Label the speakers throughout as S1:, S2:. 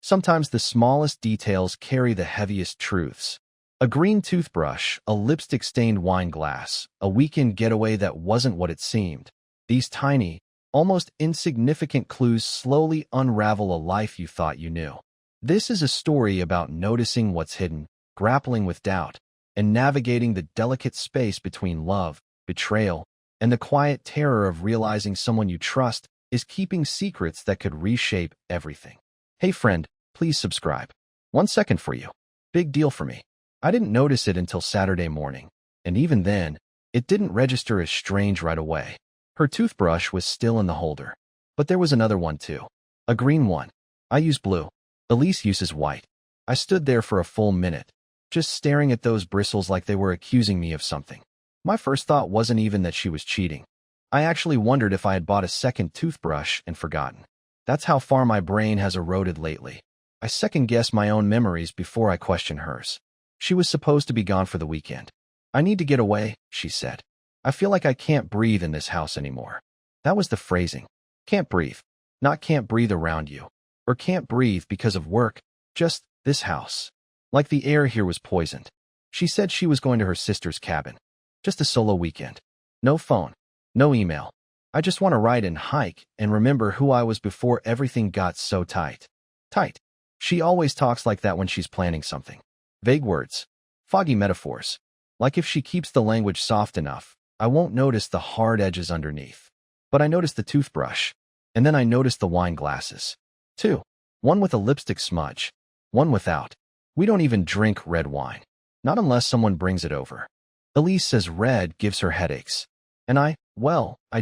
S1: Sometimes the smallest details carry the heaviest truths. A green toothbrush, a lipstick-stained wine glass, a weekend getaway that wasn't what it seemed. These tiny, almost insignificant clues slowly unravel a life you thought you knew. This is a story about noticing what's hidden, grappling with doubt, and navigating the delicate space between love, betrayal, and the quiet terror of realizing someone you trust is keeping secrets that could reshape everything. Hey friend, please subscribe. 1 second for you. Big deal for me. I didn't notice it until Saturday morning, and even then, it didn't register as strange right away. Her toothbrush was still in the holder, but there was another one too. A green one. I use blue. Elise uses white. I stood there for a full minute, just staring at those bristles like they were accusing me of something. My first thought wasn't even that she was cheating. I actually wondered if I had bought a second toothbrush and forgotten. That's how far my brain has eroded lately. I second-guess my own memories before I question hers. She was supposed to be gone for the weekend. I need to get away, she said. I feel like I can't breathe in this house anymore. That was the phrasing. Can't breathe. Not can't breathe around you. Or can't breathe because of work. Just this house. Like the air here was poisoned. She said she was going to her sister's cabin. Just a solo weekend. No phone. No email. I just want to ride and hike and remember who I was before everything got so tight. Tight. She always talks like that when she's planning something. Vague words. Foggy metaphors. Like if she keeps the language soft enough, I won't notice the hard edges underneath. But I noticed the toothbrush. And then I noticed the wine glasses. 2. One with a lipstick smudge. One without. We don't even drink red wine. Not unless someone brings it over. Elise says red gives her headaches. And I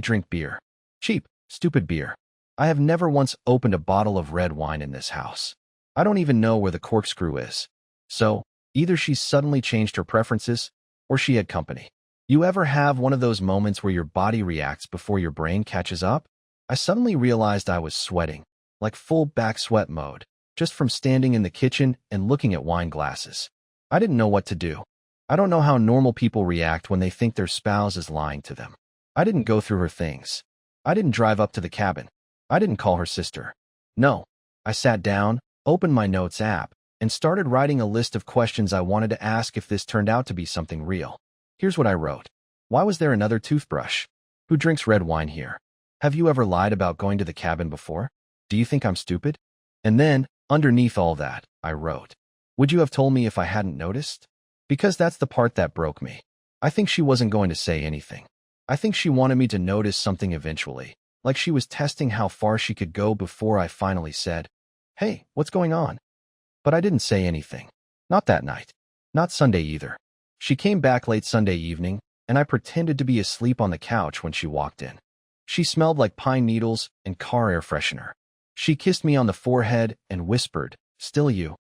S1: drink beer. Cheap, stupid beer. I have never once opened a bottle of red wine in this house. I don't even know where the corkscrew is. So, either she's suddenly changed her preferences, or she had company. You ever have one of those moments where your body reacts before your brain catches up? I suddenly realized I was sweating, like full back sweat mode, just from standing in the kitchen and looking at wine glasses. I didn't know what to do. I don't know how normal people react when they think their spouse is lying to them. I didn't go through her things. I didn't drive up to the cabin. I didn't call her sister. No. I sat down, opened my notes app, and started writing a list of questions I wanted to ask if this turned out to be something real. Here's what I wrote. Why was there another toothbrush? Who drinks red wine here? Have you ever lied about going to the cabin before? Do you think I'm stupid? And then, underneath all that, I wrote, would you have told me if I hadn't noticed? Because that's the part that broke me. I think she wasn't going to say anything. I think she wanted me to notice something eventually, like she was testing how far she could go before I finally said, hey, what's going on? But I didn't say anything. Not that night. Not Sunday either. She came back late Sunday evening, and I pretended to be asleep on the couch when she walked in. She smelled like pine needles and car air freshener. She kissed me on the forehead and whispered, still you?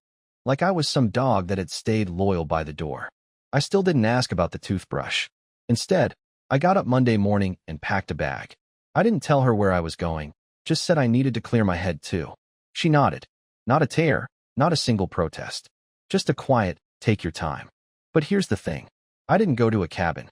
S1: Like I was some dog that had stayed loyal by the door. I still didn't ask about the toothbrush. Instead, I got up Monday morning and packed a bag. I didn't tell her where I was going, just said I needed to clear my head too. She nodded. Not a tear, not a single protest. Just a quiet, take your time. But here's the thing. I didn't go to a cabin.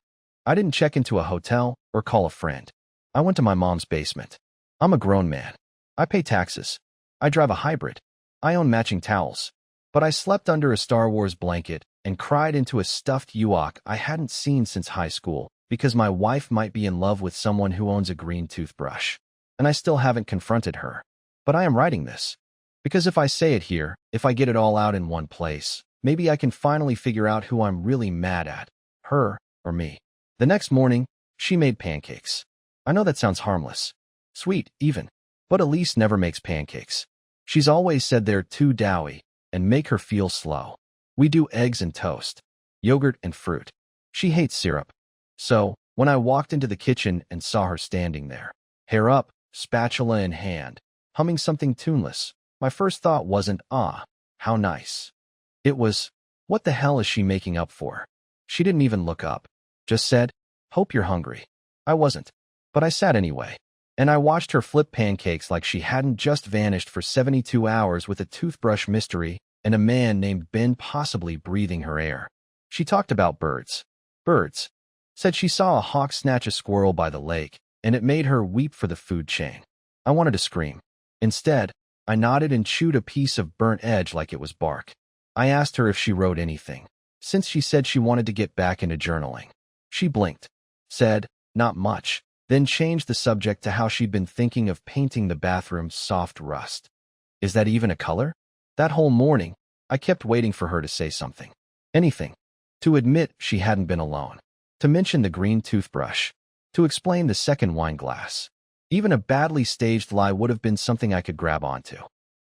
S1: I didn't check into a hotel or call a friend. I went to my mom's basement. I'm a grown man. I pay taxes. I drive a hybrid. I own matching towels. But I slept under a Star Wars blanket and cried into a stuffed Ewok I hadn't seen since high school because my wife might be in love with someone who owns a green toothbrush. And I still haven't confronted her. But I am writing this. Because if I say it here, if I get it all out in one place, maybe I can finally figure out who I'm really mad at, her or me. The next morning, she made pancakes. I know that sounds harmless. Sweet, even. But Elise never makes pancakes. She's always said they're too doughy and make her feel slow. We do eggs and toast, yogurt and fruit. She hates syrup. So, when I walked into the kitchen and saw her standing there, hair up, spatula in hand, humming something tuneless, my first thought wasn't, ah, how nice. It was, what the hell is she making up for? She didn't even look up. Just said, hope you're hungry. I wasn't. But I sat anyway. And I watched her flip pancakes like she hadn't just vanished for 72 hours with a toothbrush mystery and a man named Ben possibly breathing her air. She talked about birds. Birds. Said she saw a hawk snatch a squirrel by the lake, and it made her weep for the food chain. I wanted to scream. Instead, I nodded and chewed a piece of burnt edge like it was bark. I asked her if she wrote anything, since she said she wanted to get back into journaling. She blinked, said, "Not much," then changed the subject to how she'd been thinking of painting the bathroom soft rust. Is that even a color? That whole morning, I kept waiting for her to say something. Anything. To admit she hadn't been alone. To mention the green toothbrush. To explain the second wine glass. Even a badly staged lie would have been something I could grab onto.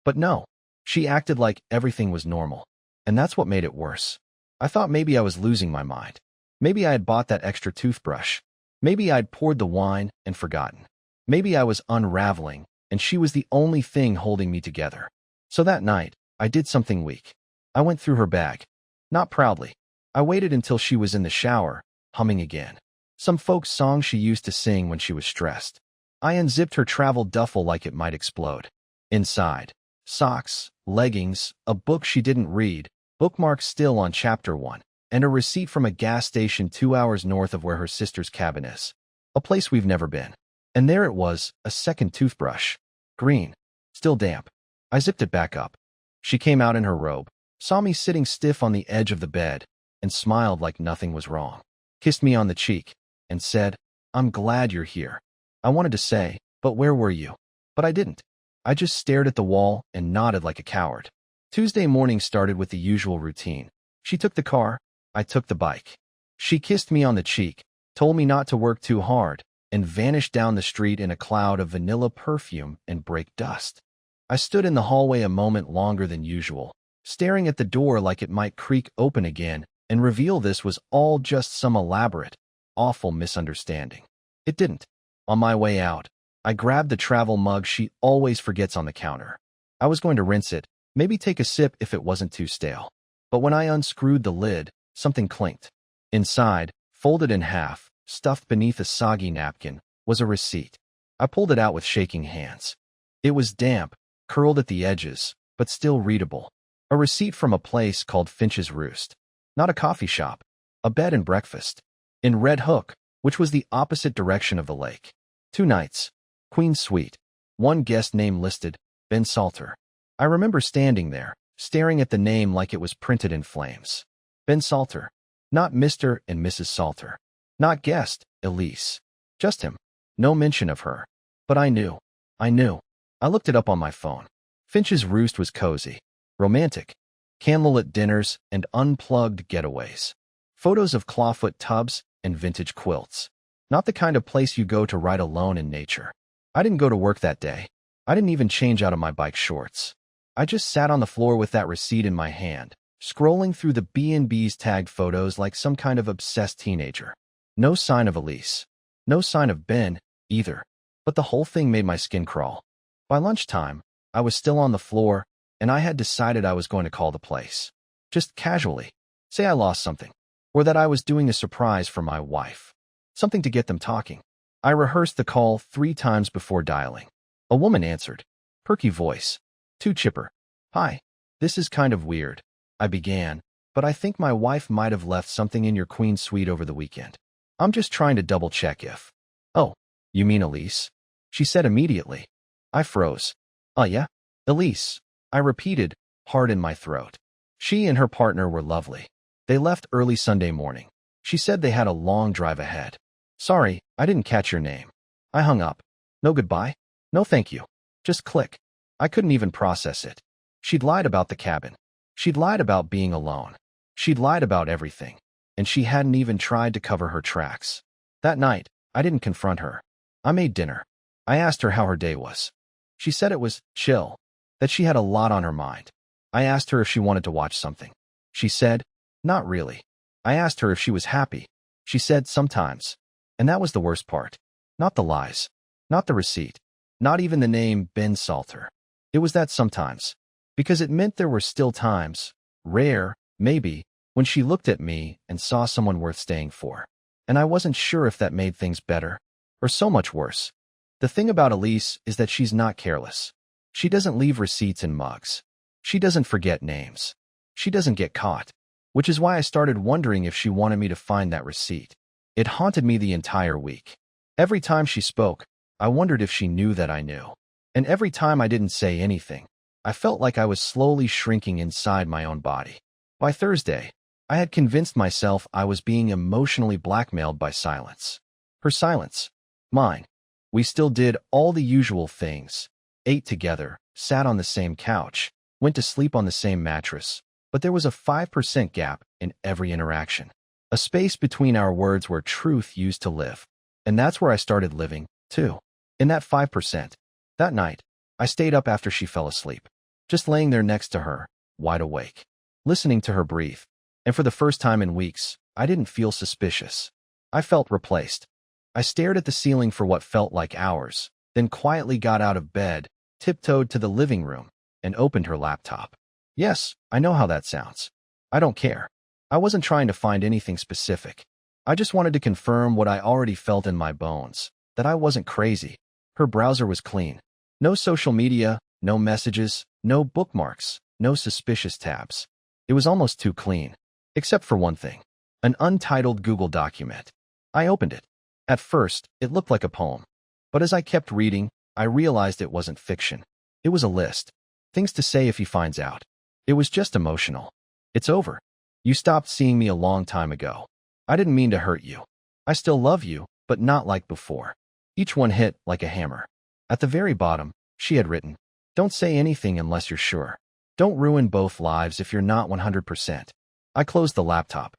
S1: But no, she acted like everything was normal. And that's what made it worse. I thought maybe I was losing my mind. Maybe I had bought that extra toothbrush. Maybe I'd poured the wine and forgotten. Maybe I was unraveling, and she was the only thing holding me together. So that night, I did something weak. I went through her bag. Not proudly. I waited until she was in the shower, humming again. Some folk song she used to sing when she was stressed. I unzipped her travel duffel like it might explode. Inside, socks, leggings, a book she didn't read, bookmarks still on chapter 1, and a receipt from a gas station 2 hours north of where her sister's cabin is. A place we've never been. And there it was, a second toothbrush. Green. Still damp. I zipped it back up. She came out in her robe, saw me sitting stiff on the edge of the bed, and smiled like nothing was wrong. Kissed me on the cheek, and said, "I'm glad you're here." I wanted to say, "But where were you?" But I didn't. I just stared at the wall and nodded like a coward. Tuesday morning started with the usual routine. She took the car, I took the bike. She kissed me on the cheek, told me not to work too hard, and vanished down the street in a cloud of vanilla perfume and brake dust. I stood in the hallway a moment longer than usual, staring at the door like it might creak open again and reveal this was all just some elaborate, awful misunderstanding. It didn't. On my way out, I grabbed the travel mug she always forgets on the counter. I was going to rinse it, maybe take a sip if it wasn't too stale. But when I unscrewed the lid, something clinked. Inside, folded in half, stuffed beneath a soggy napkin, was a receipt. I pulled it out with shaking hands. It was damp, curled at the edges, but still readable. A receipt from a place called Finch's Roost. Not a coffee shop. A bed and breakfast. In Red Hook, which was the opposite direction of the lake. 2 nights. Queen Suite. One guest name listed, Ben Salter. I remember standing there, staring at the name like it was printed in flames. Ben Salter. Not Mr. and Mrs. Salter. Not guest, Elise. Just him. No mention of her. But I knew. I knew. I looked it up on my phone. Finch's Roost was cozy. Romantic. Candlelit dinners and unplugged getaways. Photos of clawfoot tubs and vintage quilts. Not the kind of place you go to ride alone in nature. I didn't go to work that day. I didn't even change out of my bike shorts. I just sat on the floor with that receipt in my hand, scrolling through the B&B's tagged photos like some kind of obsessed teenager. No sign of Elise. No sign of Ben, either. But the whole thing made my skin crawl. By lunchtime, I was still on the floor, and I had decided I was going to call the place. Just casually. Say I lost something. Or that I was doing a surprise for my wife. Something to get them talking. I rehearsed the call 3 times before dialing. A woman answered. Perky voice. Too chipper. "Hi. This is kind of weird," I began, "but I think my wife might have left something in your queen suite over the weekend. I'm just trying to double-check if—" "Oh, you mean Elise?" she said immediately. I froze. "Oh yeah? Elise," I repeated, hard in my throat. She and her partner were lovely. They left early Sunday morning. She said they had a long drive ahead. "Sorry, I didn't catch your name." I hung up. No goodbye? No thank you. Just click. I couldn't even process it. She'd lied about the cabin. She'd lied about being alone. She'd lied about everything. And she hadn't even tried to cover her tracks. That night, I didn't confront her. I made dinner. I asked her how her day was. She said it was chill, that she had a lot on her mind. I asked her if she wanted to watch something. She said, not really. I asked her if she was happy. She said sometimes. And that was the worst part. Not the lies. Not the receipt. Not even the name Ben Salter. It was that sometimes. Because it meant there were still times, rare, maybe, when she looked at me and saw someone worth staying for. And I wasn't sure if that made things better, or so much worse. The thing about Elise is that she's not careless. She doesn't leave receipts in mugs. She doesn't forget names. She doesn't get caught. Which is why I started wondering if she wanted me to find that receipt. It haunted me the entire week. Every time she spoke, I wondered if she knew that I knew. And every time I didn't say anything, I felt like I was slowly shrinking inside my own body. By Thursday, I had convinced myself I was being emotionally blackmailed by silence. Her silence. Mine. We still did all the usual things. Ate together, sat on the same couch, went to sleep on the same mattress, but there was a 5% gap in every interaction. A space between our words where truth used to live. And that's where I started living, too. In that 5%. That night, I stayed up after she fell asleep, just laying there next to her, wide awake, listening to her breathe. And for the first time in weeks, I didn't feel suspicious. I felt replaced. I stared at the ceiling for what felt like hours, then quietly got out of bed, tiptoed to the living room, and opened her laptop. Yes, I know how that sounds. I don't care. I wasn't trying to find anything specific. I just wanted to confirm what I already felt in my bones, that I wasn't crazy. Her browser was clean. No social media, no messages, no bookmarks, no suspicious tabs. It was almost too clean. Except for one thing. An untitled Google document. I opened it. At first, it looked like a poem. But as I kept reading, I realized it wasn't fiction. It was a list. Things to say if he finds out. It was just emotional. It's over. You stopped seeing me a long time ago. I didn't mean to hurt you. I still love you, but not like before. Each one hit like a hammer. At the very bottom, she had written, "Don't say anything unless you're sure. Don't ruin both lives if you're not 100%. I closed the laptop.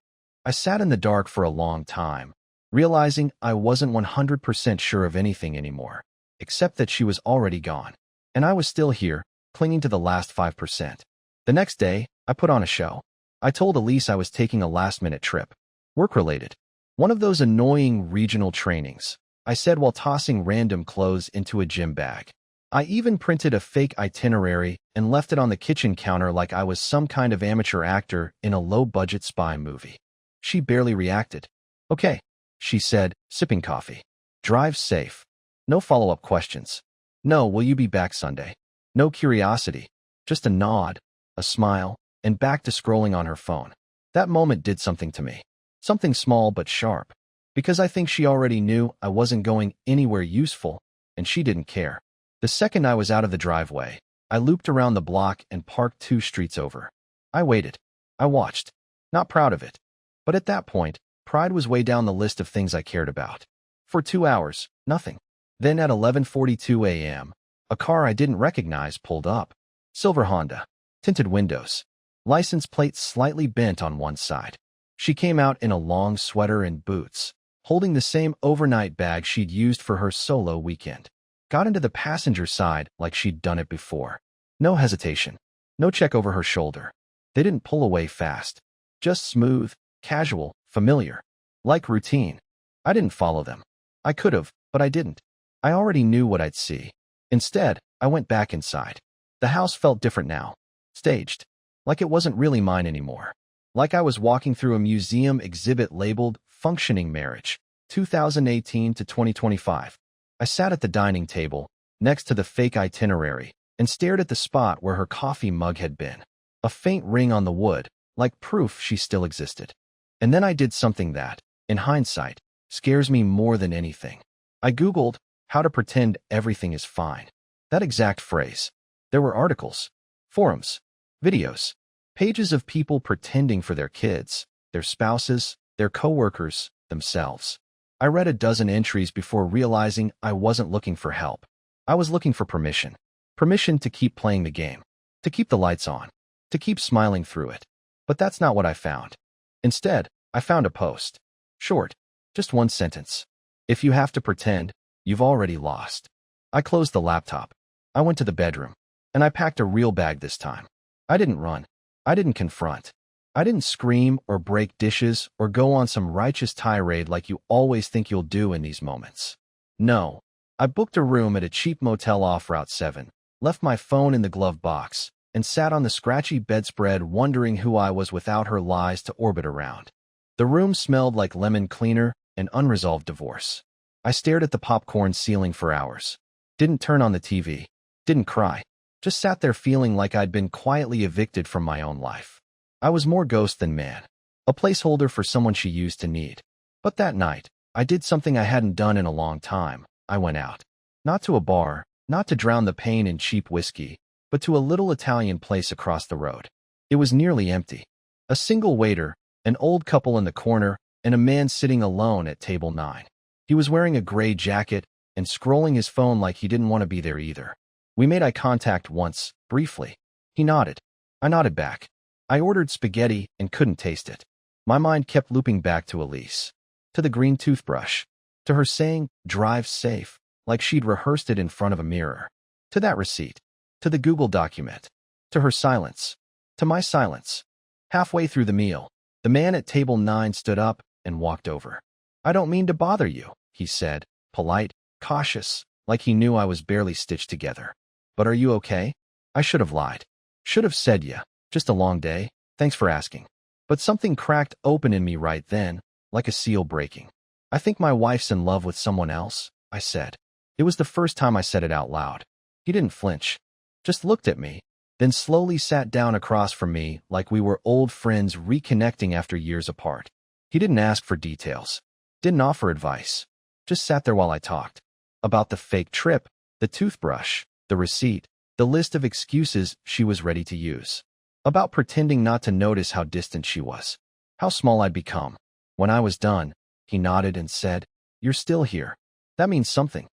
S1: I sat in the dark for a long time, realizing I wasn't 100% sure of anything anymore, except that she was already gone. And I was still here, clinging to the last 5%. The next day, I put on a show. I told Elise I was taking a last-minute trip. Work-related. One of those annoying regional trainings, I said while tossing random clothes into a gym bag. I even printed a fake itinerary and left it on the kitchen counter like I was some kind of amateur actor in a low-budget spy movie. She barely reacted. "Okay," she said, sipping coffee. "Drive safe. No follow-up questions. No, will you be back Sunday?" No curiosity. Just a nod, a smile, and back to scrolling on her phone. That moment did something to me. Something small but sharp. Because I think she already knew I wasn't going anywhere useful, and she didn't care. The second I was out of the driveway, I looped around the block and parked 2 streets over. I waited. I watched. Not proud of it. But at that point, pride was way down the list of things I cared about. For 2 hours, nothing. Then at 11:42 a.m., a car I didn't recognize pulled up. Silver Honda. Tinted windows. License plate slightly bent on one side. She came out in a long sweater and boots, holding the same overnight bag she'd used for her solo weekend. Got into the passenger side like she'd done it before. No hesitation. No check over her shoulder. They didn't pull away fast. Just smooth, casual, familiar. Like routine. I didn't follow them. I could have, but I didn't. I already knew what I'd see. Instead, I went back inside. The house felt different now. Staged. Like it wasn't really mine anymore. Like I was walking through a museum exhibit labeled Functioning Marriage, 2018 to 2025. I sat at the dining table, next to the fake itinerary, and stared at the spot where her coffee mug had been. A faint ring on the wood, like proof she still existed. And then I did something that, in hindsight, scares me more than anything. I Googled how to pretend everything is fine. That exact phrase. There were articles, forums, videos, pages of people pretending for their kids, their spouses, their coworkers, themselves. I read a dozen entries before realizing I wasn't looking for help. I was looking for permission. Permission to keep playing the game. To keep the lights on. To keep smiling through it. But that's not what I found. Instead, I found a post. Short. Just one sentence. If you have to pretend, you've already lost. I closed the laptop. I went to the bedroom. And I packed a real bag this time. I didn't run. I didn't confront. I didn't scream or break dishes or go on some righteous tirade like you always think you'll do in these moments. No. I booked a room at a cheap motel off Route 7, left my phone in the glove box, and sat on the scratchy bedspread wondering who I was without her lies to orbit around. The room smelled like lemon cleaner and unresolved divorce. I stared at the popcorn ceiling for hours. Didn't turn on the TV. Didn't cry. Just sat there feeling like I'd been quietly evicted from my own life. I was more ghost than man. A placeholder for someone she used to need. But that night, I did something I hadn't done in a long time. I went out. Not to a bar, not to drown the pain in cheap whiskey, but to a little Italian place across the road. It was nearly empty. A single waiter, an old couple in the corner, and a man sitting alone at table 9. He was wearing a gray jacket and scrolling his phone like he didn't want to be there either. We made eye contact once, briefly. He nodded. I nodded back. I ordered spaghetti and couldn't taste it. My mind kept looping back to Elise. To the green toothbrush. To her saying, "Drive safe," like she'd rehearsed it in front of a mirror. To that receipt. To the Google document. To her silence. To my silence. Halfway through the meal, the man at table 9 stood up and walked over. "I don't mean to bother you," he said, polite, cautious, like he knew I was barely stitched together. "But are you okay?" I should have lied. Should have said, "Yeah, just a long day. Thanks for asking." But something cracked open in me right then, like a seal breaking. "I think my wife's in love with someone else," I said. It was the first time I said it out loud. He didn't flinch, just looked at me, then slowly sat down across from me like we were old friends reconnecting after years apart. He didn't ask for details, didn't offer advice, just sat there while I talked. About the fake trip, the toothbrush, the receipt, the list of excuses she was ready to use. About pretending not to notice how distant she was, how small I'd become. When I was done, he nodded and said, "You're still here. That means something."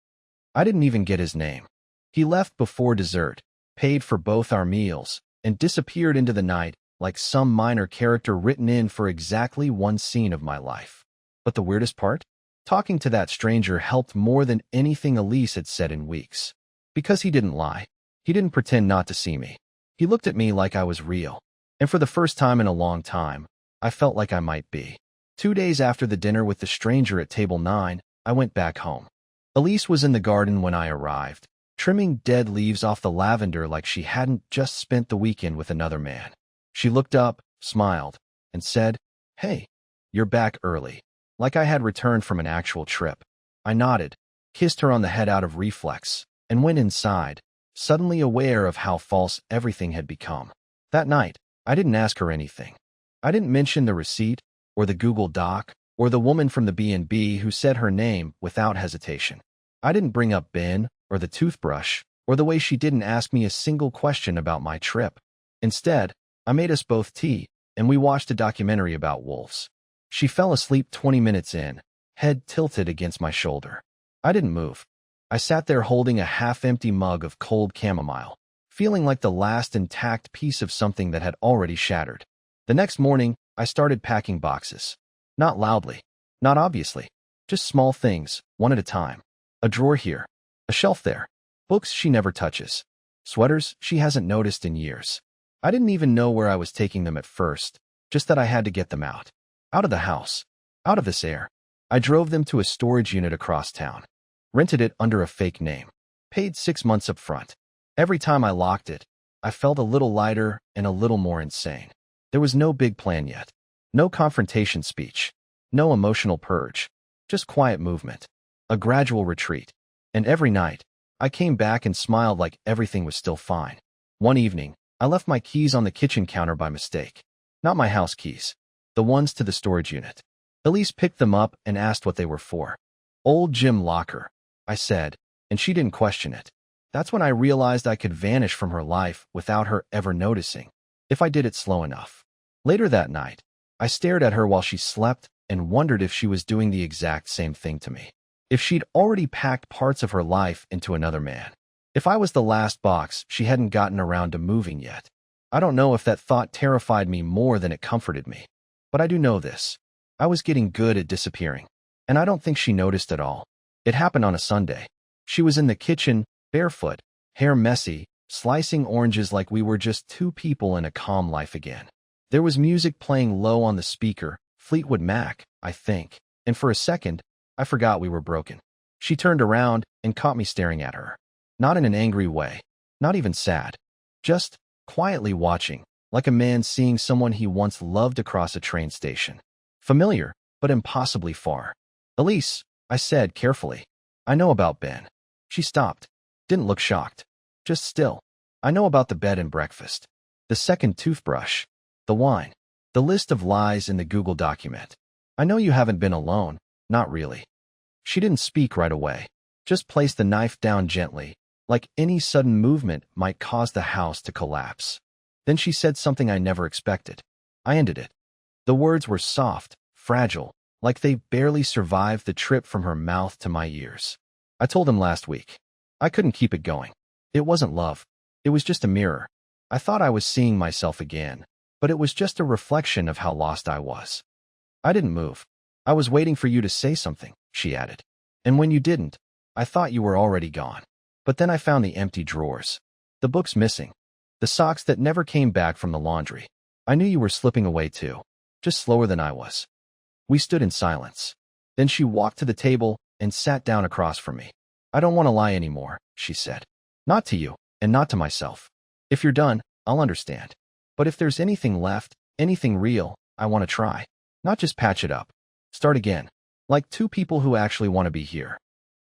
S1: I didn't even get his name. He left before dessert, paid for both our meals, and disappeared into the night like some minor character written in for exactly one scene of my life. But the weirdest part? Talking to that stranger helped more than anything Elise had said in weeks. Because he didn't lie. He didn't pretend not to see me. He looked at me like I was real. And for the first time in a long time, I felt like I might be. 2 days after the dinner with the stranger at table 9, I went back home. Elise was in the garden when I arrived, trimming dead leaves off the lavender like she hadn't just spent the weekend with another man. She looked up, smiled, and said, "Hey, you're back early," like I had returned from an actual trip. I nodded, kissed her on the head out of reflex, and went inside, suddenly aware of how false everything had become. That night, I didn't ask her anything. I didn't mention the receipt, or the Google Doc, or the woman from the B&B who said her name without hesitation. I didn't bring up Ben, or the toothbrush, or the way she didn't ask me a single question about my trip. Instead, I made us both tea, and we watched a documentary about wolves. She fell asleep 20 minutes in, head tilted against my shoulder. I didn't move. I sat there holding a half-empty mug of cold chamomile, feeling like the last intact piece of something that had already shattered. The next morning, I started packing boxes. Not loudly, not obviously, just small things, one at a time. A drawer here, a shelf there, books she never touches, sweaters she hasn't noticed in years. I didn't even know where I was taking them at first, just that I had to get them out. Out of the house, out of this air. I drove them to a storage unit across town. Rented it under a fake name. Paid 6 months up front. Every time I locked it, I felt a little lighter and a little more insane. There was no big plan yet. No confrontation speech. No emotional purge. Just quiet movement. A gradual retreat. And every night, I came back and smiled like everything was still fine. One evening, I left my keys on the kitchen counter by mistake. Not my house keys. The ones to the storage unit. Elise picked them up and asked what they were for. "Old gym locker," I said, and she didn't question it. That's when I realized I could vanish from her life without her ever noticing, if I did it slow enough. Later that night, I stared at her while she slept and wondered if she was doing the exact same thing to me. If she'd already packed parts of her life into another man. If I was the last box she hadn't gotten around to moving yet. I don't know if that thought terrified me more than it comforted me. But I do know this. I was getting good at disappearing. And I don't think she noticed at all. It happened on a Sunday. She was in the kitchen, barefoot, hair messy, slicing oranges like we were just two people in a calm life again. There was music playing low on the speaker, Fleetwood Mac, I think, and for a second, I forgot we were broken. She turned around and caught me staring at her. Not in an angry way, not even sad. Just quietly watching, like a man seeing someone he once loved across a train station. Familiar, but impossibly far. "Elise," I said carefully, "I know about Ben." She stopped, didn't look shocked, just still. "I know about the bed and breakfast. The second toothbrush. The wine. The list of lies in the Google document. I know you haven't been alone, not really." She didn't speak right away, just placed the knife down gently, like any sudden movement might cause the house to collapse. Then she said something I never expected. I ended it. The words were soft, fragile, like they barely survived the trip from her mouth to my ears. I told him last week. I couldn't keep it going. It wasn't love. It was just a mirror. I thought I was seeing myself again, but it was just a reflection of how lost I was. I didn't move. I was waiting for you to say something, she added. And when you didn't, I thought you were already gone. But then I found the empty drawers. The books missing. The socks that never came back from the laundry. I knew you were slipping away too, just slower than I was. We stood in silence. Then she walked to the table and sat down across from me. I don't want to lie anymore, she said. Not to you, and not to myself. If you're done, I'll understand. But if there's anything left, anything real, I want to try. Not just patch it up. Start again. Like two people who actually want to be here.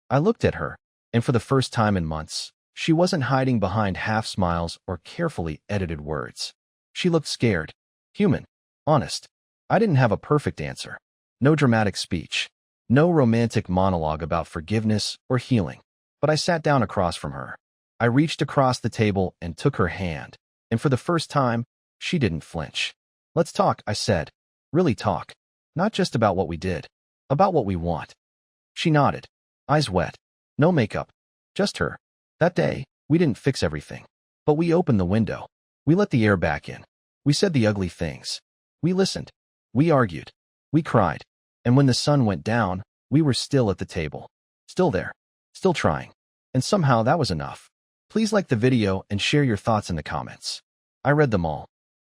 S1: I looked at her, and for the first time in months, she wasn't hiding behind half smiles or carefully edited words. She looked scared, human, honest. I didn't have a perfect answer. No dramatic speech. No romantic monologue about forgiveness or healing. But I sat down across from her. I reached across the table and took her hand, and for the first time, she didn't flinch. Let's talk, I said. Really talk. Not just about what we did. About what we want. She nodded. Eyes wet. No makeup. Just her. That day, we didn't fix everything. But we opened the window. We let the air back in. We said the ugly things. We listened. We argued. We cried. And when the sun went down, we were still at the table. Still there. Still trying. And somehow that was enough. Please like the video and share your thoughts in the comments. I read them all.